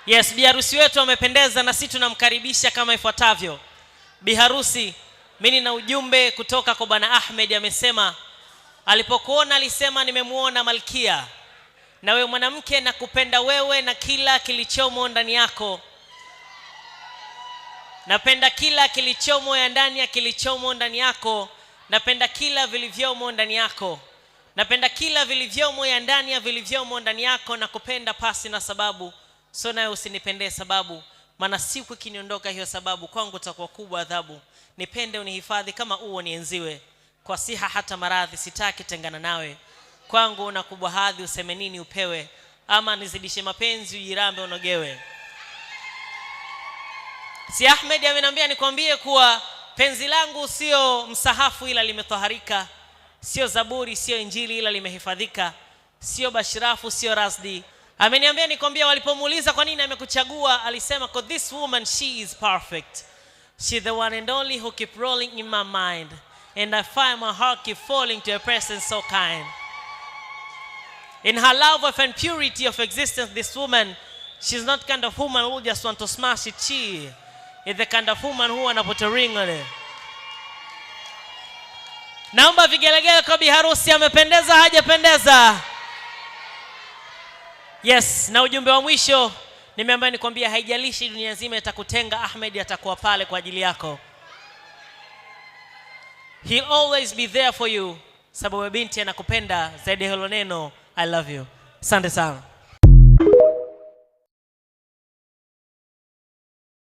Yes, biharusi wetu amependeza na sisi tunamkaribisha kama ifuatavyo. Biharusi, mimi na ujumbe kutoka kwa Bwana Ahmed. Amesema alipokuona alisema nimemuona Malkia, na wewe mwanamke nakupenda wewe na kila kilichomo ndani yako. Napenda kila kilichomo ya ndani ya kilichomo ndani yako. Napenda kila vilivyomo ndani yako. Napenda kila vilivyomo ya ndani ya vilivyomo ndani yako, na kupenda pasi na sababu. So nawe usinipendee sababu, maana siku kiniondoka hiyo sababu kwangu itakuwa kubwa adhabu. Nipende unihifadhi kama uo nienziwe, kwa siha hata maradhi sitaki tengana nawe. Kwangu una kubwa hadhi, useme nini upewe, ama nizidishe mapenzi ujirambe unogewe. Si Ahmed ameniambia nikwambie kuwa penzi langu sio msahafu ila limetoharika, sio zaburi sio injili ila limehifadhika, sio bashirafu sio rasdi. Ameniambia nikwambia walipomuuliza kwa nini amekuchagua, alisema cause this woman, she is perfect. She the one and only who keep rolling in my mind, and I find my heart keep falling to a person so kind. In her love of and purity of existence, this woman, she's not kind of woman who just want to smash it. She is the kind of woman who wanna put a ring on it. Naomba vigelegele kwa biharusi. Amependeza hajapendeza? Yes, na ujumbe wa mwisho nimeambiwa nikwambia haijalishi dunia nzima itakutenga, Ahmed atakuwa pale kwa ajili yako. He'll always be there for you, sababu binti anakupenda zaidi hilo neno I love you. Asante sana.